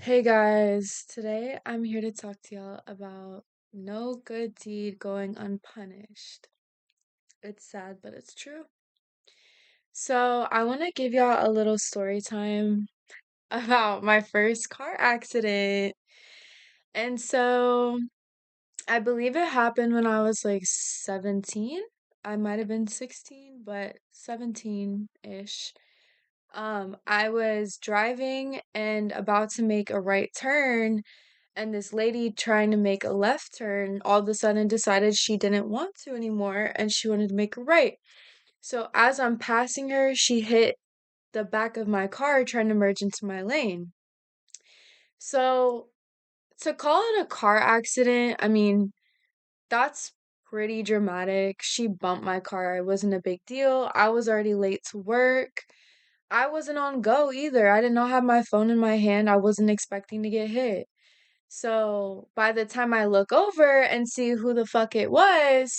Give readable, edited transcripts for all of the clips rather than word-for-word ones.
Hey guys, today I'm here to talk to y'all about no good deed going unpunished. It's sad, but it's true. So, I want to give y'all a little story time about my first car accident. And so, I believe it happened when I was like 17. I might have been 16, but 17-ish. I was driving and about to make a right turn, and this lady trying to make a left turn all of a sudden decided she didn't want to anymore and she wanted to make a right. So as I'm passing her, she hit the back of my car trying to merge into my lane. So to call it a car accident, I mean, that's pretty dramatic. She bumped my car. It wasn't a big deal. I was already late to work. I wasn't on go either. I did not have my phone in my hand. I wasn't expecting to get hit. So by the time I look over and see who the fuck it was,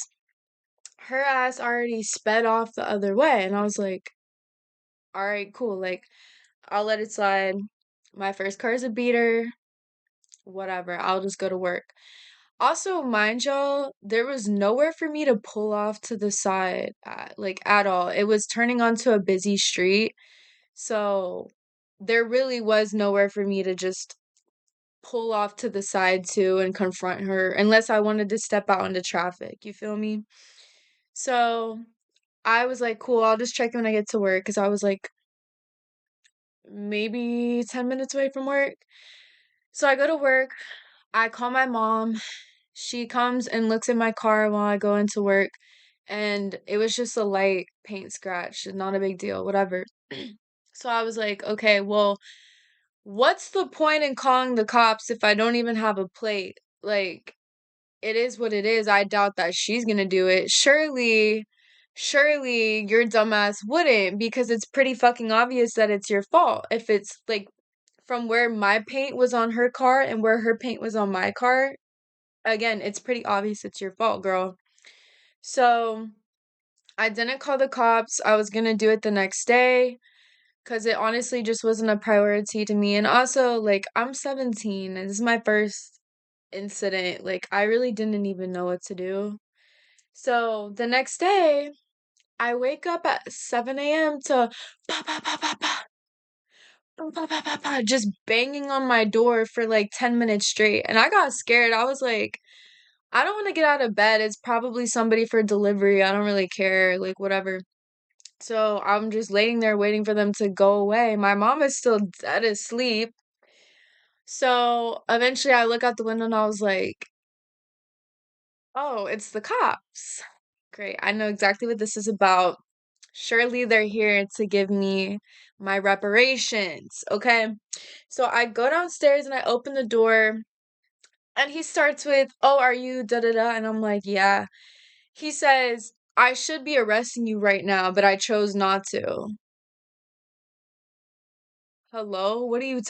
her ass already sped off the other way. And I was like, all right, cool. Like, I'll let it slide. My first car is a beater. Whatever. I'll just go to work. Also, mind y'all, there was nowhere for me to pull off to the side, like at all. It was turning onto a busy street. So there really was nowhere for me to just pull off to the side too and confront her unless I wanted to step out into traffic. You feel me? So I was like, cool, I'll just check when I get to work because I was like maybe 10 minutes away from work. So I go to work. I call my mom. She comes and looks at my car while I go into work. And it was just a light paint scratch, not a big deal, whatever. So I was like, okay, well, what's the point in calling the cops if I don't even have a plate? Like, it is what it is. I doubt that she's gonna do it. Surely your dumbass wouldn't because it's pretty fucking obvious that it's your fault. If it's like from where my paint was on her car and where her paint was on my car, again, it's pretty obvious it's your fault, girl. So I didn't call the cops. I was gonna do it the next day because it honestly just wasn't a priority to me. And also, like, I'm 17 and this is my first incident. Like, I really didn't even know what to do. So the next day, I wake up at 7 a.m. to pa pa pa pa pa pa pa pa pa pa, just banging on my door for like 10 minutes straight. And I got scared. I was like, I don't want to get out of bed. It's probably somebody for delivery. I don't really care. Like, whatever. So I'm just laying there waiting for them to go away. My mom is still dead asleep. So eventually I look out the window and I was like, oh, it's the cops. Great. I know exactly what this is about. Surely they're here to give me my reparations. Okay. So I go downstairs and I open the door and he starts with, oh, are you da da da? And I'm like, yeah. He says, I should be arresting you right now, but I chose not to. Hello? What are you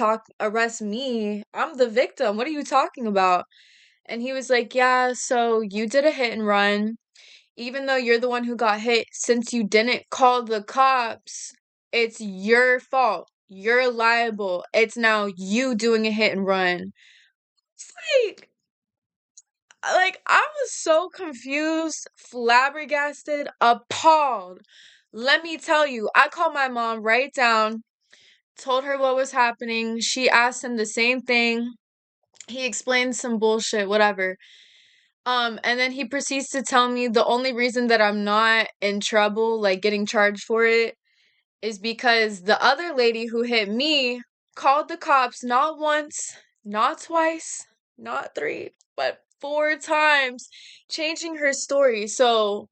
arrest me? I'm the victim. What are you talking about? And he was like, yeah, so you did a hit and run. Even though you're the one who got hit, since you didn't call the cops, it's your fault. You're liable. It's now you doing a hit and run. It's like I was so confused, flabbergasted, appalled. Let me tell you, I called my mom right down, told her what was happening. She asked him the same thing. He explained some bullshit, whatever. And then he proceeds to tell me the only reason that I'm not in trouble, like getting charged for it, is because the other lady who hit me called the cops not once, not twice, not three, but four times, changing her story. So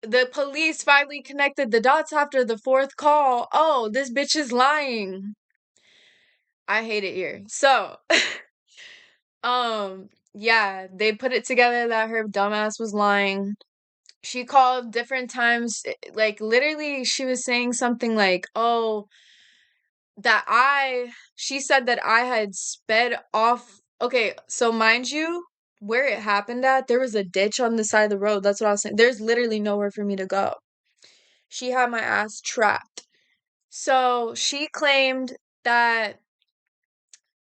the police finally connected the dots after the fourth call. Oh, this bitch is lying. I hate it here. So, yeah, they put it together that her dumbass was lying. She called different times, like literally she was saying something like, "Oh, she said that I had sped off." Okay, so mind you, where it happened at, there was a ditch on the side of the road. That's what I was saying. There's literally nowhere for me to go. She had my ass trapped. So she claimed that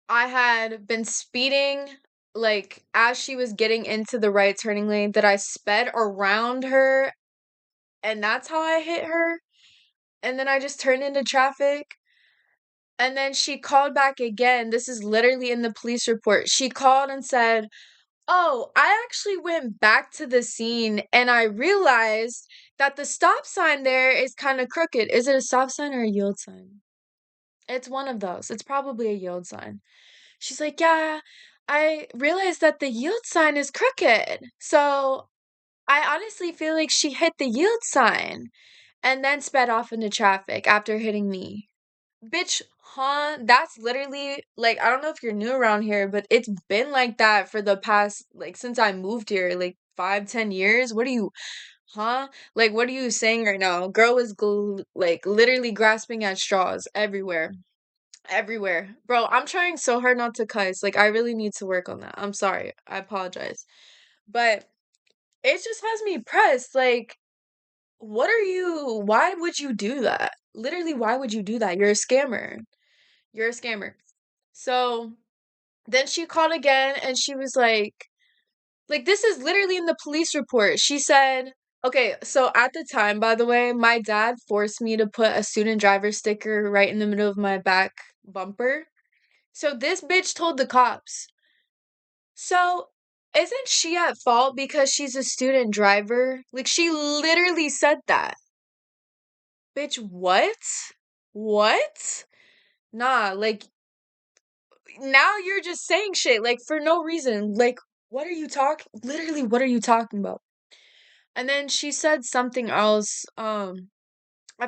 I had been speeding, like, as she was getting into the right turning lane, that I sped around her, and that's how I hit her. And then I just turned into traffic. And then she called back again. This is literally in the police report. She called and said, "Oh, I actually went back to the scene and I realized that the stop sign there is kind of crooked." Is it a stop sign or a yield sign? It's one of those. It's probably a yield sign. She's like, "Yeah, I realized that the yield sign is crooked." So I honestly feel like she hit the yield sign and then sped off into traffic after hitting me. Bitch, huh? That's literally like, I don't know if you're new around here, but it's been like that for the past, like, since I moved here, like 5, 10 years. What are you, huh? Like, what are you saying right now? Girl is like literally grasping at straws everywhere. Everywhere. Bro, I'm trying so hard not to cuss. Like, I really need to work on that. I'm sorry. I apologize. But it just has me pressed. Like, why would you do that? Literally, why would you do that? You're a scammer. You're a scammer. So then she called again and she was like, this is literally in the police report. She said, okay, so at the time, by the way, my dad forced me to put a student driver sticker right in the middle of my back bumper. So this bitch told the cops. So isn't she at fault because she's a student driver? Like, she literally said that. Bitch, what? What? Nah, like, now you're just saying shit like for no reason. Like, what are you talking? Literally, what are you talking about? And then she said something else. I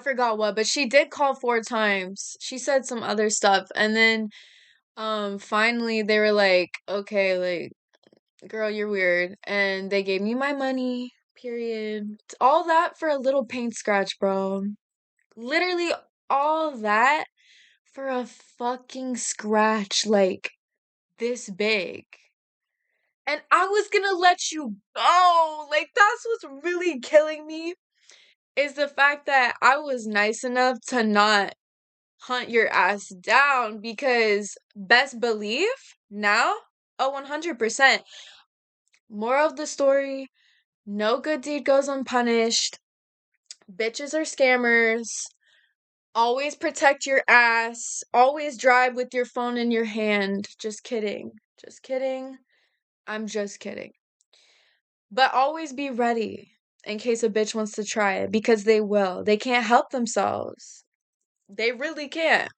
forgot what, but she did call 4 times. She said some other stuff, and then finally they were like, okay, like, girl, you're weird, and they gave me my money. Period. All that for a little paint scratch, bro. Literally all that for a fucking scratch like this big. And I was gonna let you go. Like, that's what's really killing me is the fact that I was nice enough to not hunt your ass down because best believe now, oh, 100%. Moral of the story, no good deed goes unpunished. Bitches are scammers. Always protect your ass. Always drive with your phone in your hand. Just kidding. Just kidding. I'm just kidding. But always be ready in case a bitch wants to try it because they will. They can't help themselves. They really can't.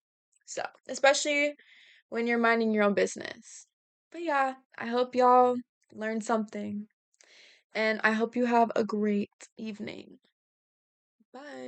So, especially when you're minding your own business. But yeah, I hope y'all learned something. And I hope you have a great evening. Bye.